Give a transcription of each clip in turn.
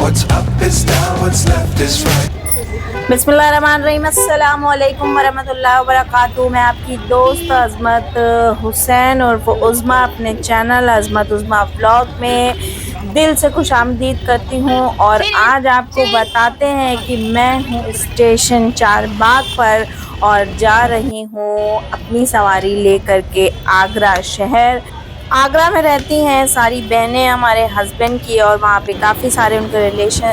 What's up is down, what's left is right. बिस्मिल्लाहिर्रहमानिर्रहीम, अस्सलाम वालेकुम वरहमतुल्लाहि वबरकातुहू। मैं आपकी दोस्त अज़मत हुसैन और उज़मा अपने चैनल अज़मत उज़मा व्लॉग में दिल से खुशामदीद करती हूँ। और आज आपको बताते हैं कि मैं हूँ स्टेशन चारबाग पर और जा रही हूँ अपनी सवारी लेकर के आगरा शहर। आगरा में रहती हैं सारी बहनें हमारे हस्बैंड की और वहाँ पे काफ़ी सारे उनके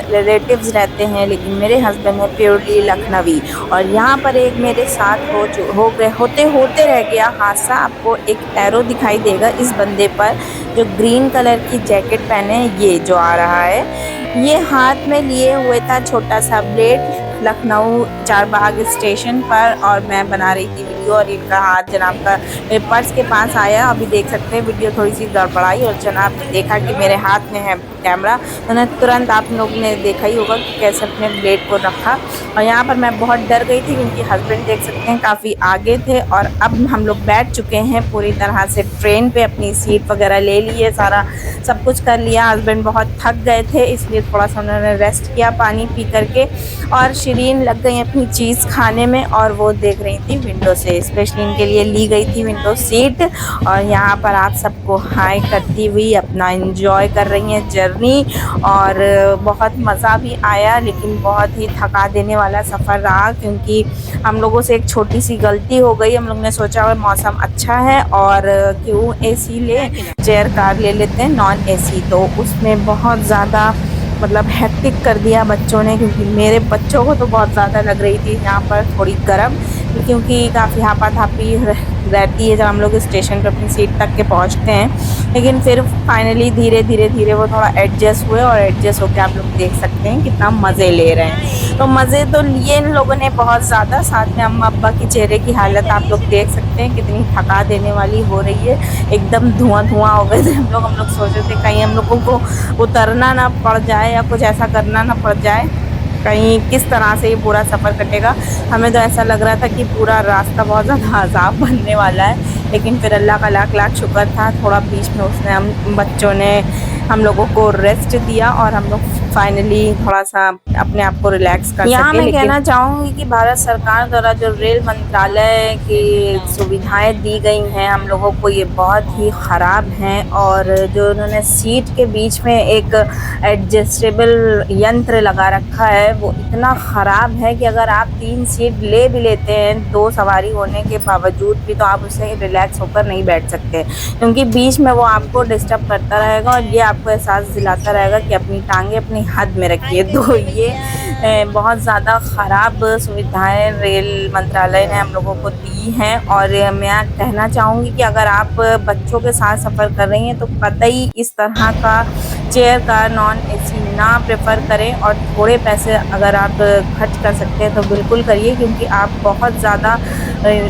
रिलेटिव्स रहते हैं, लेकिन मेरे हस्बैंड है प्योरली लखनवी। और यहाँ पर एक मेरे साथ होते होते रह गया हादसा। आपको एक एरो दिखाई देगा इस बंदे पर जो ग्रीन कलर की जैकेट पहने, ये जो आ रहा है, ये हाथ में लिए हुए था छोटा सा ब्लेड लखनऊ चारबाग स्टेशन पर। और मैं बना रही थी वीडियो और इनका हाथ जनाब का मेरे पर्स के पास आया। अभी देख सकते हैं वीडियो थोड़ी सी गड़बड़ाई और जनाब ने देखा कि मेरे हाथ में है कैमरा, तो तुरंत आप लोग ने देखा ही होगा कि कैसे अपने ब्लेड को रखा। और यहाँ पर मैं बहुत डर गई थी क्योंकि हस्बैंड देख सकते हैं काफ़ी आगे थे। और अब हम लोग बैठ चुके हैं पूरी तरह से ट्रेन पे, अपनी सीट वगैरह ले ली है, सारा सब कुछ कर लिया। हस्बैंड बहुत थक गए थे इसलिए थोड़ा सा उन्होंने रेस्ट किया पानी पी करके। और शिरीन लग गई अपनी चीज़ खाने में और वो देख रही थी विंडो से, स्पेशली इनके लिए ली गई थी विंडो सीट। और यहाँ पर आप सबको हाय करती हुई अपना एंजॉय कर रही हैं जर्नी। और बहुत मज़ा भी आया, लेकिन बहुत ही थका देने वाला सफ़र रहा क्योंकि हम लोगों से एक छोटी सी गलती हो गई। हम लोग ने सोचा मौसम अच्छा है और क्यों एसी ले, चेयर कार ले लेते हैं नॉन एसी, तो उसमें बहुत ज़्यादा मतलब हेक्टिक कर दिया बच्चों ने, क्योंकि मेरे बच्चों को तो बहुत ज़्यादा लग रही थी यहाँ पर थोड़ी गर्म, क्योंकि काफ़ी हापाथापी रहती है जब हम लोग स्टेशन पर अपनी सीट तक के पहुँचते हैं। लेकिन फिर फाइनली धीरे धीरे वो थोड़ा एडजस्ट हुए और एडजस्ट होकर आप लोग देख सकते हैं कितना मज़े ले रहे हैं। तो मज़े तो लिए इन लोगों ने बहुत ज़्यादा, साथ में अम्मा अब्बा की चेहरे की हालत आप लोग देख सकते हैं कितनी थका देने वाली हो रही है। एकदम धुआं हो गए थे हम लोग सोच रहे थे कहीं हम लोगों को उतरना ना पड़ जाए या कुछ ऐसा करना ना पड़ जाए, कहीं किस तरह से ये पूरा सफ़र कटेगा। हमें तो ऐसा लग रहा था कि पूरा रास्ता बहुत ज़्यादा अज़ाब बनने वाला है, लेकिन फिर अल्लाह का लाख लाख शुक्र था, थोड़ा बीच में उसने हम बच्चों ने हम लोगों को रेस्ट दिया और हम लोग फाइनली थोड़ा सा अपने आप को रिलैक्स कर सके। यहाँ मैं कहना चाहूँगी कि भारत सरकार द्वारा जो रेल मंत्रालय की सुविधाएं दी गई हैं हम लोगों को, ये बहुत ही ख़राब हैं। और जो उन्होंने सीट के बीच में एक एडजस्टेबल यंत्र लगा रखा है वो इतना ख़राब है कि अगर आप 3 सीट ले भी लेते हैं 2 सवारी होने के बावजूद भी, तो आप उससे रिलैक्स होकर नहीं बैठ सकते, क्योंकि बीच में वो आपको डिस्टर्ब करता रहेगा और ये आपको एहसास दिलाता रहेगा कि अपनी टांगे अपनी हद में रखिए। तो ये बहुत ज़्यादा ख़राब सुविधाएं रेल मंत्रालय ने हम लोगों को दी हैं। और मैं कहना चाहूँगी कि अगर आप बच्चों के साथ सफ़र कर रही हैं तो कतई इस तरह का चेयर का नॉन एसी ना प्रेफर करें। और थोड़े पैसे अगर आप खर्च कर सकते हैं तो बिल्कुल करिए, क्योंकि आप बहुत ज़्यादा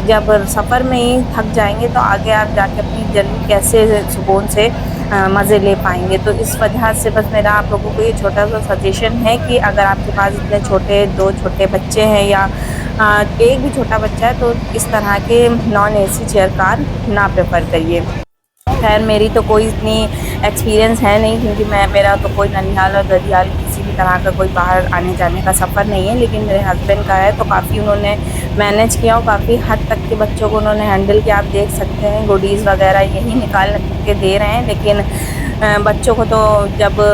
जब सफ़र में ही थक जाएंगे तो आगे आप जाके अपनी जर्नी कैसे सुकून से मज़े ले पाएंगे। तो इस वजह से बस मेरा आप लोगों को ये छोटा सा सजेशन है कि अगर आपके पास इतने छोटे 2 छोटे बच्चे हैं या एक भी छोटा बच्चा है तो इस तरह के नॉन एसी चेयर कार ना प्रेफर करिए। खैर मेरी तो कोई इतनी एक्सपीरियंस है नहीं, क्योंकि मेरा तो कोई ननिहाल और ददियाल किसी भी तरह का कोई बाहर आने जाने का सफ़र नहीं है, लेकिन मेरे हस्बैंड का है तो काफ़ी उन्होंने मैनेज किया और काफ़ी हद तक के बच्चों को उन्होंने हैंडल किया। आप देख सकते हैं गुडीज़ वगैरह यही निकाल के दे रहे हैं, लेकिन बच्चों को तो जब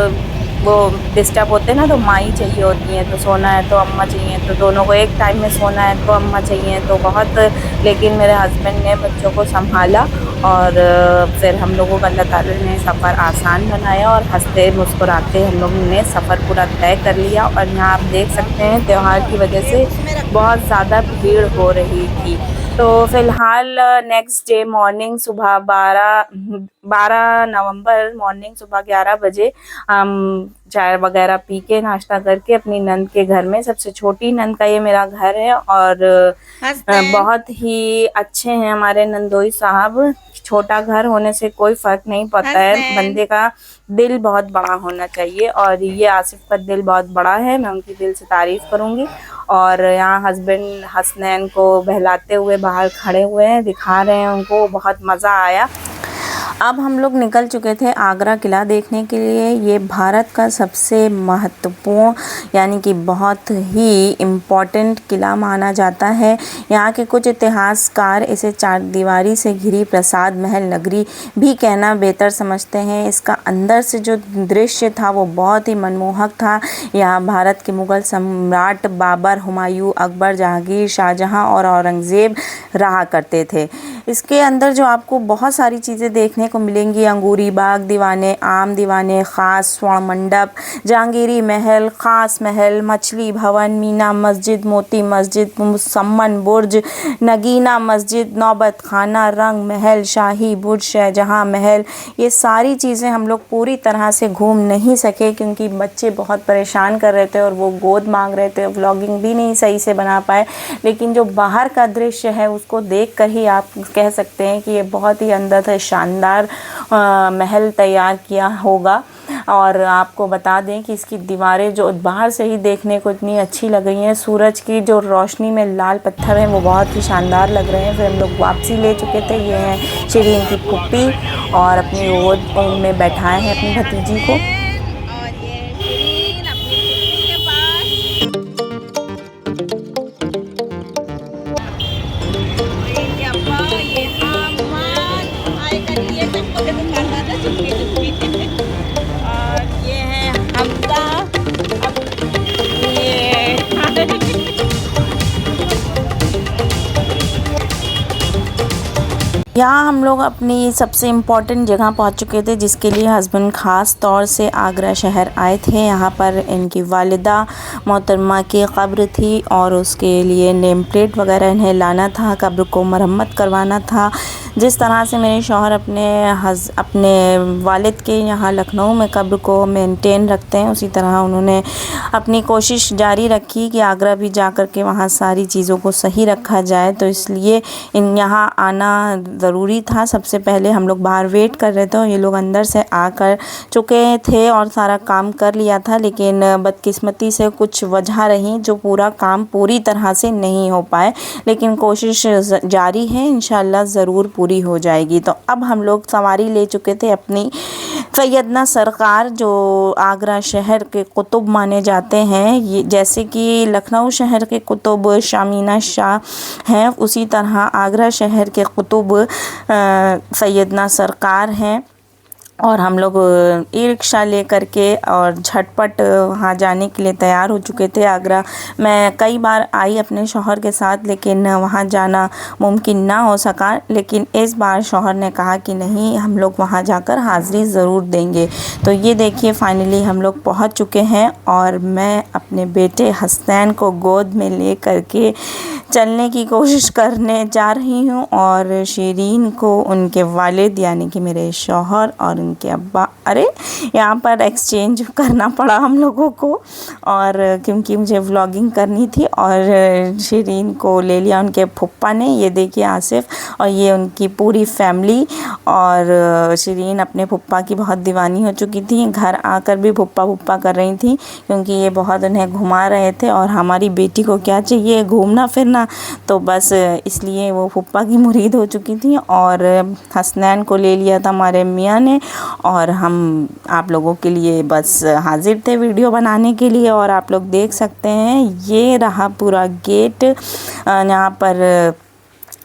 वो डिस्टर्ब होते हैं ना तो माँ ही चाहिए होती हैं, तो सोना है तो अम्मा चाहिए, तो दोनों को एक टाइम में सोना है तो अम्मा चाहिए, तो बहुत। लेकिन मेरे हस्बैंड ने बच्चों को संभाला और फिर हम लोगों का अल्लाह ताला ने सफ़र आसान बनाया और हंसते मुस्कुराते हम लोगों ने सफ़र पूरा तय कर लिया। और यहाँ आप देख सकते हैं त्यौहार की वजह से बहुत ज़्यादा भीड़ हो रही थी। तो फ़िलहाल नेक्स्ट डे मॉर्निंग सुबह 12 नवंबर मॉर्निंग सुबह 11 बजे हम चाय वगैरह पी के नाश्ता करके अपनी नंद के घर में, सबसे छोटी नंद का ये मेरा घर है और बहुत ही अच्छे हैं हमारे नंदोई साहब। छोटा घर होने से कोई फ़र्क नहीं पड़ता है, बंदे का दिल बहुत बड़ा होना चाहिए और ये आसिफ का दिल बहुत बड़ा है, मैं उनकी दिल से तारीफ़ करूँगी। और यहाँ हस्बैंड हसनैन को बहलाते हुए बाहर खड़े हुए हैं, दिखा रहे हैं उनको, बहुत मज़ा आया। अब हम लोग निकल चुके थे आगरा किला देखने के लिए। ये भारत का सबसे महत्वपूर्ण यानी कि बहुत ही इम्पोर्टेंट किला माना जाता है। यहाँ के कुछ इतिहासकार इसे चार दीवारी से घिरी प्रसाद महल नगरी भी कहना बेहतर समझते हैं। इसका अंदर से जो दृश्य था वो बहुत ही मनमोहक था। यहाँ भारत के मुगल सम्राट बाबर, हुमायूं, अकबर, जहांगीर, शाहजहां और औरंगज़ेब रहा करते थे। इसके अंदर जो आपको बहुत सारी चीज़ें देखने को मिलेंगी, अंगूरी बाग, दीवाने आम, दीवाने ख़ास, स्वर्ण मंडप, जहांगीरी महल, ख़ास महल, मछली भवन, मीना मस्जिद, मोती मस्जिद, मुसम्मन बुर्ज, नगीना मस्जिद, नौबत खाना, रंग महल, शाही बुर्ज, शाहजहां महल। ये सारी चीज़ें हम लोग पूरी तरह से घूम नहीं सके क्योंकि बच्चे बहुत परेशान कर रहे थे और वो गोद मांग रहे थे, व्लॉगिंग भी नहीं सही से बना पाए। लेकिन जो बाहर का दृश्य है उसको देख कर ही आप कह सकते हैं कि ये बहुत ही अंदर से शानदार महल तैयार किया होगा। और आपको बता दें कि इसकी दीवारें जो बाहर से ही देखने को इतनी अच्छी लग रही हैं, सूरज की जो रोशनी में लाल पत्थर हैं वो बहुत ही शानदार लग रहे हैं। फिर हम लोग वापसी ले चुके थे। ये हैं शिरीन की फूफी और अपनी गोद में बैठाए हैं अपनी भतीजी को। और ये शिरीन अपनी फूफी के और ये है हमजा। यहाँ हम लोग अपनी सबसे इम्पॉर्टेंट जगह पहुँच चुके थे जिसके लिए हस्बैंड ख़ास तौर से आगरा शहर आए थे। यहाँ पर इनकी वालिदा मोहतरमा की कब्र थी और उसके लिए नेम प्लेट वगैरह इन्हें लाना था, कब्र को मरम्मत करवाना था। जिस तरह से मेरे शौहर अपने वालिद के यहाँ लखनऊ में कब्र को मेंटेन रखते हैं, उसी तरह उन्होंने अपनी कोशिश जारी रखी कि आगरा भी जा कर के वहाँ सारी चीज़ों को सही रखा जाए। तो इसलिए यहाँ आना ज़रूरी था। सबसे पहले हम लोग बाहर वेट कर रहे थे और ये लोग अंदर से आकर चुके थे और सारा काम कर लिया था, लेकिन बदकिस्मती से कुछ वजह रही जो पूरा काम पूरी तरह से नहीं हो पाए। लेकिन कोशिश जारी है, इंशाल्लाह ज़रूर पूरी हो जाएगी। तो अब हम लोग सवारी ले चुके थे अपनी सैयदना सरकार, जो आगरा शहर के कुतुब माने जाते हैं। ये जैसे कि लखनऊ शहर के कुतुब शामीना शाह हैं, उसी तरह आगरा शहर के कुतुब सैयदना सरकार हैं। और हम लोग ई रिक्शा ले कर के और झटपट वहाँ जाने के लिए तैयार हो चुके थे आगरा। मैं कई बार आई अपने शौहर के साथ, लेकिन वहाँ जाना मुमकिन ना हो सका। लेकिन इस बार शौहर ने कहा कि नहीं, हम लोग वहाँ जाकर हाज़िरी ज़रूर देंगे। तो ये देखिए फाइनली हम लोग पहुँच चुके हैं और मैं अपने बेटे हसनैन को गोद में ले कर के चलने की कोशिश करने जा रही हूँ और शिरीन को उनके वालिद यानी कि मेरे शौहर और उनके अब्बा, अरे यहाँ पर एक्सचेंज करना पड़ा हम लोगों को, और क्योंकि मुझे व्लॉगिंग करनी थी। और शिरीन को ले लिया उनके फुप्पा ने। ये देखिए आसिफ और ये उनकी पूरी फैमिली। और शिरीन अपने फुप्पा की बहुत दीवानी हो चुकी थी, घर आकर भी फुप्पा फुप्पा कर रही थी क्योंकि ये बहुत उन्हें घुमा रहे थे। और हमारी बेटी को क्या चाहिए, घूमना फिरना, तो बस इसलिए वो फुप्पा की मुरीद हो चुकी थी। और हसनैन को ले लिया था हमारे मियाँ ने और हम आप लोगों के लिए बस हाजिर थे वीडियो बनाने के लिए। और आप लोग देख सकते हैं ये रहा पूरा गेट। यहाँ पर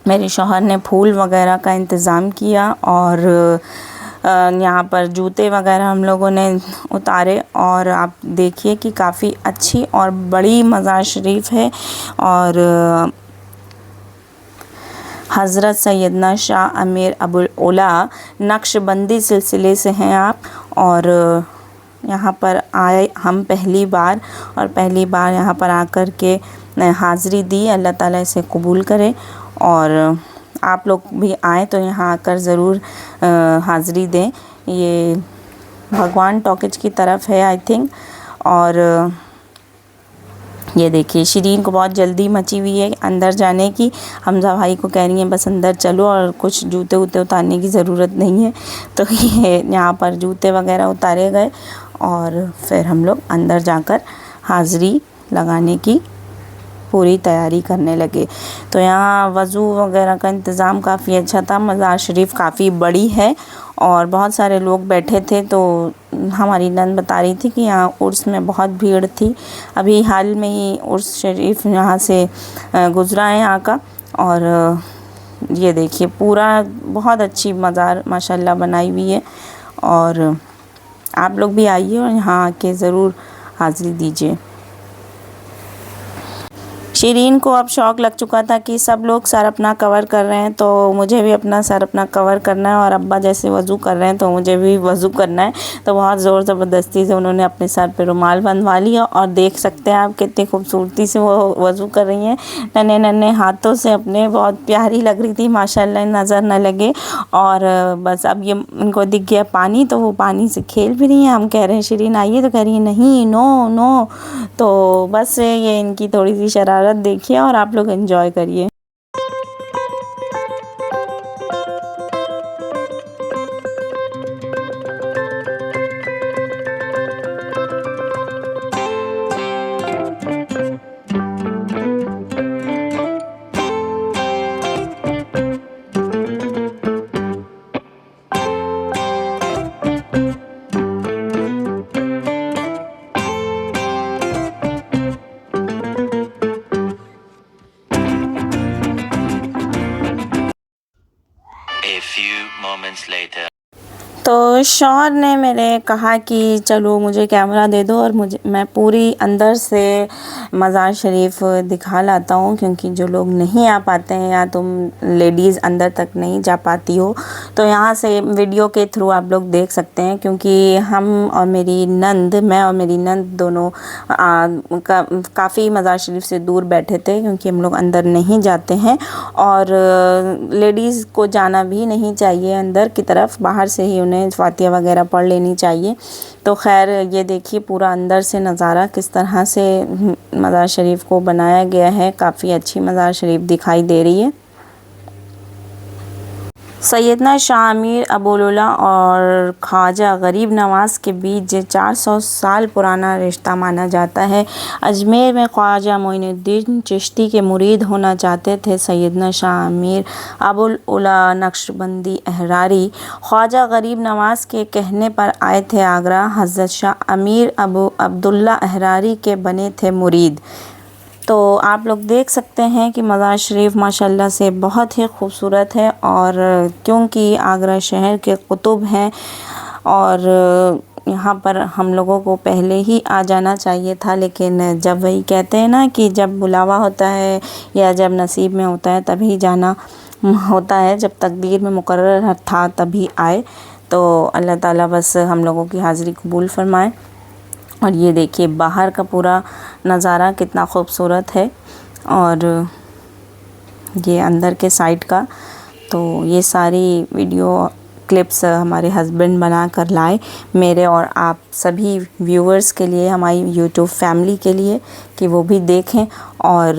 मेरे शौहर ने फूल वगैरह का इंतज़ाम किया और यहाँ पर जूते वगैरह हम लोगों ने उतारे। और आप देखिए कि काफ़ी अच्छी और बड़ी मज़ार शरीफ है। और हज़रत सैयदना शाह अमीर अबुल ओला नक्शबंदी सिलसिले से हैं आप। और यहाँ पर आए हम पहली बार, और पहली बार यहाँ पर आकर के हाज़िरी दी। अल्लाह ताला इसे कबूल करे। और आप लोग भी आएँ तो यहाँ आकर ज़रूर हाज़िरी दें। ये भगवान टॉकीज की तरफ है आई थिंक। और ये देखिए शिरीन को बहुत जल्दी मची हुई है अंदर जाने की। हमज़ा भाई को कह रही हैं बस अंदर चलो और कुछ जूते वूते उतारने की ज़रूरत नहीं है। तो ये यहाँ पर जूते वगैरह उतारे गए और फिर हम लोग अंदर जाकर हाज़िरी लगाने की पूरी तैयारी करने लगे। तो यहाँ वज़ू वगैरह का इंतज़ाम काफ़ी अच्छा था। मज़ार शरीफ काफ़ी बड़ी है और बहुत सारे लोग बैठे थे। तो हमारी नंद बता रही थी कि यहाँ उर्स में बहुत भीड़ थी। अभी हाल में ही उर्स शरीफ यहाँ से गुज़रा है यहाँ का। और ये देखिए पूरा बहुत अच्छी मज़ार माशाल्लाह बनाई हुई है। और आप लोग भी आइए और यहाँ आके ज़रूर हाज़िरी दीजिए। शिरीन को अब शौक़ लग चुका था कि सब लोग सर अपना कवर कर रहे हैं तो मुझे भी अपना सर अपना कवर करना है, और अब्बा जैसे वज़ू कर रहे हैं तो मुझे भी वज़ू करना है। तो बहुत ज़ोर ज़बरदस्ती से उन्होंने अपने सर पे रुमाल बंधवा लिया, और देख सकते हैं आप कितनी खूबसूरती से वो वज़ू कर रही हैं नन्हे नन्हे हाथों से अपने। बहुत प्यारी लग रही थी माशाल्लाह, नज़र न लगे। और बस अब ये उनको दिख गया पानी तो वो पानी से खेल भी रही हैं। हम कह रहे हैं शिरीन आइए तो कह रही है नहीं, नो नो। तो बस ये इनकी थोड़ी सी शरारत देखिए और आप लोग एंजॉय करिए। A few moments later. तो शौहर ने मेरे कहा कि चलो मुझे कैमरा दे दो और मैं पूरी अंदर से मज़ार शरीफ दिखा लाता हूँ, क्योंकि जो लोग नहीं आ पाते हैं या तुम लेडीज़ अंदर तक नहीं जा पाती हो तो यहाँ से वीडियो के थ्रू आप लोग देख सकते हैं। क्योंकि हम और मैं और मेरी नंद दोनों काफ़ी मज़ार शरीफ से दूर बैठे थे, क्योंकि हम लोग अंदर नहीं जाते हैं और लेडीज़ को जाना भी नहीं चाहिए अंदर की तरफ, बाहर से ही उन्हें फातिहा वगैरह पढ़ लेनी चाहिए। तो खैर ये देखिए पूरा अंदर से नज़ारा किस तरह से मज़ार शरीफ को बनाया गया है। काफ़ी अच्छी मज़ार शरीफ दिखाई दे रही है। सैयदना शाह अमीर अबूलुल्ला और ख्वाजा गरीब नवाज़ के बीच 400 साल पुराना रिश्ता माना जाता है। अजमेर में ख्वाजा मोइनुद्दीन चिश्ती के मुरीद होना चाहते थे सैयदना शाह अमीर अबूलुल्ला नक्शबंदी अहरारी। ख्वाजा गरीब नवाज़ के कहने पर आए थे आगरा। हज़रत शाह अमीर अबू अब्दुल्ला अहरारी के बने थे मुरीद। तो आप लोग देख सकते हैं कि मज़ार शरीफ माशाल्लाह से बहुत ही खूबसूरत है। और क्योंकि आगरा शहर के कुतुब हैं और यहाँ पर हम लोगों को पहले ही आ जाना चाहिए था, लेकिन जब वही कहते हैं ना कि जब बुलावा होता है या जब नसीब में होता है तभी जाना होता है, जब तकदीर में मुकर्रर था तभी आए। तो अल्लाह ताला बस हम लोगों की हाज़िरी कबूल फ़रमाए। और ये देखिए बाहर का पूरा नज़ारा कितना खूबसूरत है, और ये अंदर के साइड का। तो ये सारी वीडियो क्लिप्स हमारे हस्बैंड बना कर लाए मेरे और आप सभी व्यूवर्स के लिए, हमारी यूट्यूब फैमिली के लिए, कि वो भी देखें। और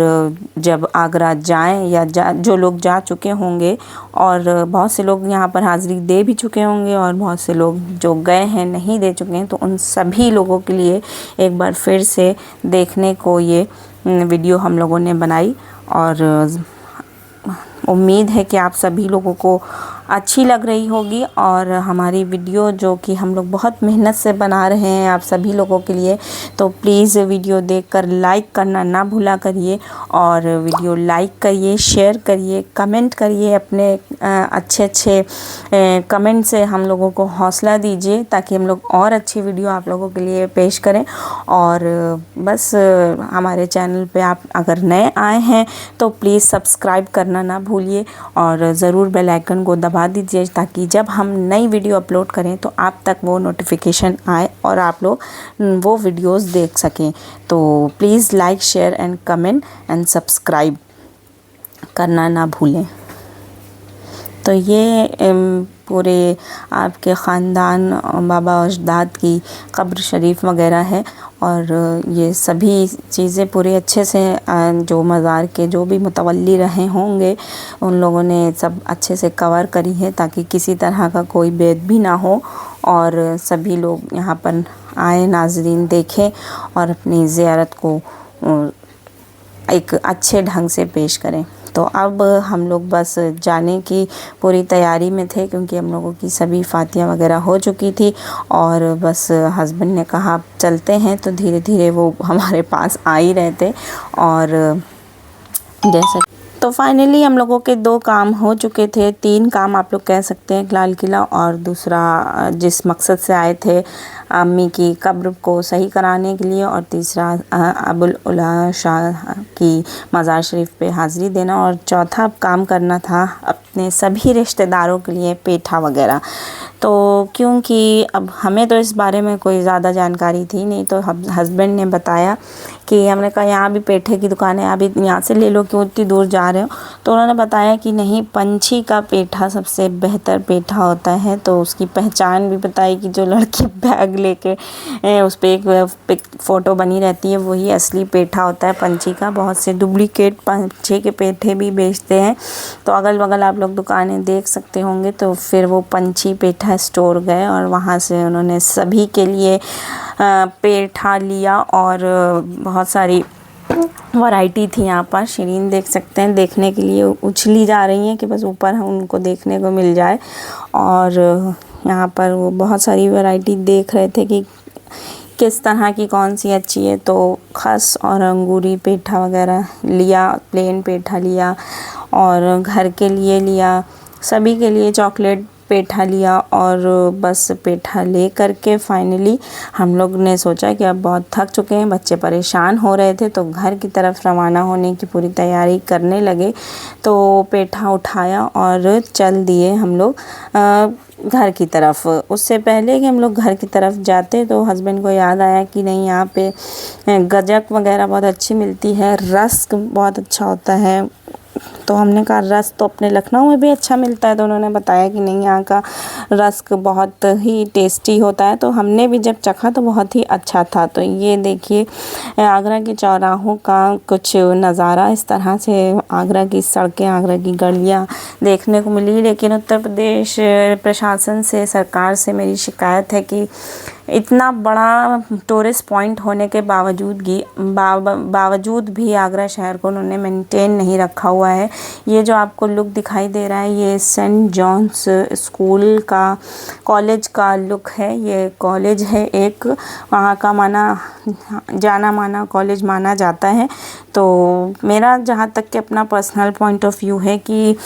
जब आगरा जाएं या जो लोग जा चुके होंगे, और बहुत से लोग यहाँ पर हाज़िरी दे भी चुके होंगे और बहुत से लोग जो गए हैं नहीं दे चुके हैं, तो उन सभी लोगों के लिए एक बार फिर से देखने को ये वीडियो हम लोगों ने बनाई। और उम्मीद है कि आप सभी लोगों को अच्छी लग रही होगी। और हमारी वीडियो जो कि हम लोग बहुत मेहनत से बना रहे हैं आप सभी लोगों के लिए, तो प्लीज़ वीडियो देखकर लाइक करना ना भूला करिए। और वीडियो लाइक करिए, शेयर करिए, कमेंट करिए। अपने अच्छे कमेंट से हम लोगों को हौसला दीजिए ताकि हम लोग और अच्छी वीडियो आप लोगों के लिए पेश करें। और बस हमारे चैनल पे आप अगर नए आए हैं तो प्लीज़ सब्सक्राइब करना ना भूलिए और ज़रूर बेल आइकन को दबा दीजिए, ताकि जब हम नई वीडियो अपलोड करें तो आप तक वो नोटिफिकेशन आए और आप लोग वो वीडियोस देख सकें। तो please like, share and comment and subscribe करना ना भूलें। तो ये पूरे आपके ख़ानदान बाबा और अजदाद की कब्र शरीफ वग़ैरह है। और ये सभी चीज़ें पूरे अच्छे से जो मज़ार के जो भी मुतवल्ली रहे होंगे उन लोगों ने सब अच्छे से कवर करी है, ताकि किसी तरह का कोई भेद भी ना हो और सभी लोग यहाँ पर आए, नाज़रीन देखें और अपनी ज़ियारत को एक अच्छे ढंग से पेश करें। तो अब हम लोग बस जाने की पूरी तैयारी में थे, क्योंकि हम लोगों की सभी फ़ातियाँ वगैरह हो चुकी थी और बस हस्बैंड ने कहा चलते हैं, तो धीरे धीरे वो हमारे पास आ ही रहे थे। और जैसे तो फाइनली हम लोगों के 2 काम हो चुके थे, 3 काम आप लोग कह सकते हैं, लाल किला और दूसरा जिस मकसद से आए थे अम्मी की कब्र को सही कराने के लिए, और तीसरा अबुल उला शाह की मज़ार शरीफ पे हाज़िरी देना, और चौथा काम करना था अपने सभी रिश्तेदारों के लिए पेठा वगैरह। तो क्योंकि अब हमें तो इस बारे में कोई ज़्यादा जानकारी थी नहीं, तो हस्बैंड ने बताया कि हमने कहा यहाँ भी पेठे की दुकान है, आप यहाँ से ले लो, क्यों इतनी दूर जा रहे हो। तो उन्होंने बताया कि नहीं, पंछी का पेठा सबसे बेहतर पेठा होता है। तो उसकी पहचान भी बताई कि जो लड़की बैग लेके उस पर एक फ़ोटो बनी रहती है, वही असली पेठा होता है पंछी का। बहुत से डुप्लीकेट पंछी के पेठे भी बेचते हैं, तो अगल बगल आप लोग दुकानें देख सकते होंगे। तो फिर वो पंछी पेठा स्टोर गए और वहाँ से उन्होंने सभी के लिए पेठा लिया, और बहुत सारी वैरायटी थी यहाँ पर। शिरीन देख सकते हैं, देखने के लिए उछली जा रही हैं कि बस ऊपर उनको देखने को मिल जाए। और यहाँ पर वो बहुत सारी वैरायटी देख रहे थे कि किस तरह की कौन सी अच्छी है। तो खस और अंगूरी पेठा वगैरह लिया, प्लेन पेठा लिया, और घर के लिए लिया, सभी के लिए चॉकलेट पेठा लिया। और बस पेठा ले करके फाइनली हम लोग ने सोचा कि अब बहुत थक चुके हैं, बच्चे परेशान हो रहे थे, तो घर की तरफ रवाना होने की पूरी तैयारी करने लगे। तो पेठा उठाया और चल दिए हम लोग घर की तरफ। उससे पहले कि हम लोग घर की तरफ जाते, तो हस्बैंड को याद आया कि नहीं, यहाँ पे गजक वगैरह बहुत अच्छी मिलती है, रस्क बहुत अच्छा होता है। तो हमने कहा रस्क तो अपने लखनऊ में भी अच्छा मिलता है। तो उन्होंने बताया कि नहीं, यहाँ का रस्क बहुत ही टेस्टी होता है। तो हमने भी जब चखा तो बहुत ही अच्छा था। तो ये देखिए आगरा के चौराहों का कुछ नज़ारा, इस तरह से आगरा की सड़कें, आगरा की गलियाँ देखने को मिली। लेकिन उत्तर प्रदेश प्रशासन से, सरकार से मेरी शिकायत है कि इतना बड़ा टूरिस्ट पॉइंट होने के बावजूद भी आगरा शहर को उन्होंने मेंटेन नहीं रखा हुआ है। ये जो आपको लुक दिखाई दे रहा है, ये सेंट जॉन्स स्कूल का, कॉलेज का लुक है। ये कॉलेज है एक, वहाँ का जाना माना कॉलेज माना जाता है। तो मेरा जहाँ तक कि अपना पर्सनल पॉइंट ऑफ व्यू है कि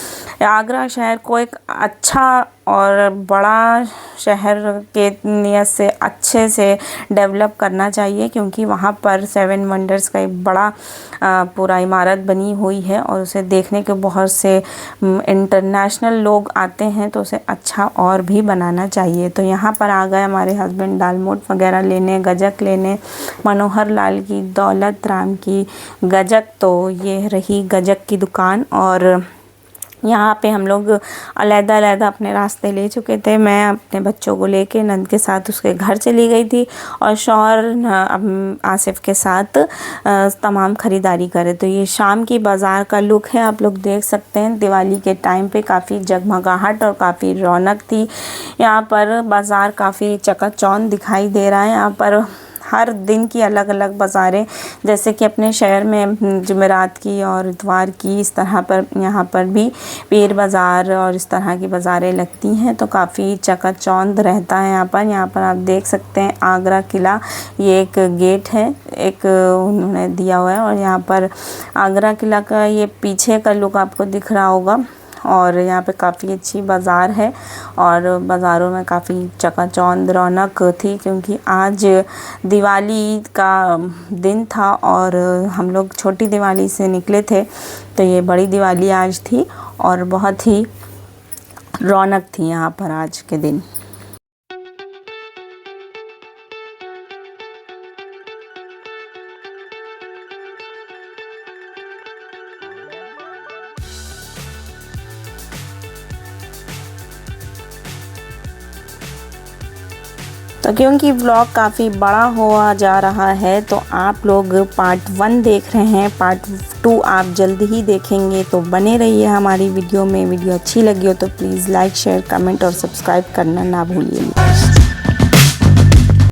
आगरा शहर को एक अच्छा और बड़ा शहर के नियत से अच्छे से डेवलप करना चाहिए, क्योंकि वहाँ पर 7 वंडर्स का एक बड़ा पूरा इमारत बनी हुई है, और उसे देखने के बहुत से इंटरनेशनल लोग आते हैं। तो उसे अच्छा और भी बनाना चाहिए। तो यहाँ पर आ गए हमारे हस्बैंड दालमोट वगैरह लेने, गजक लेने, मनोहर लाल की, दौलत राम की गजक। तो ये रही गजक की दुकान, और यहाँ पे हम लोग अलग-अलग अपने रास्ते ले चुके थे। मैं अपने बच्चों को लेके नंद के साथ उसके घर चली गई थी, और शौहर आसिफ के साथ तमाम ख़रीदारी करे। तो ये शाम की बाज़ार का लुक है, आप लोग देख सकते हैं। दिवाली के टाइम पे काफ़ी जगमगाहट और काफ़ी रौनक थी यहाँ पर। बाज़ार काफ़ी चकाचौंध दिखाई दे रहा है। यहाँ पर हर दिन की अलग अलग बाज़ारें, जैसे कि अपने शहर में जुमेरात की और इतवार की, इस तरह पर यहाँ पर भी पीर बाज़ार और इस तरह की बाज़ारें लगती हैं। तो काफ़ी चकाचौंध रहता है यहाँ पर। यहाँ पर आप देख सकते हैं आगरा किला, ये एक गेट है, एक उन्होंने दिया हुआ है। और यहाँ पर आगरा किला का ये पीछे का लुक आपको दिख रहा होगा। और यहाँ पे काफ़ी अच्छी बाज़ार है, और बाज़ारों में काफ़ी चकाचौंध रौनक थी, क्योंकि आज दिवाली का दिन था और हम लोग छोटी दिवाली से निकले थे। तो ये बड़ी दिवाली आज थी, और बहुत ही रौनक थी यहाँ पर आज के दिन। तो क्योंकि व्लॉग काफ़ी बड़ा हुआ जा रहा है, तो आप लोग पार्ट 1 देख रहे हैं, पार्ट 2 आप जल्द ही देखेंगे। तो बने रहिए हमारी वीडियो में। वीडियो अच्छी लगी हो तो प्लीज़ लाइक, शेयर, कमेंट और सब्सक्राइब करना ना भूलिए।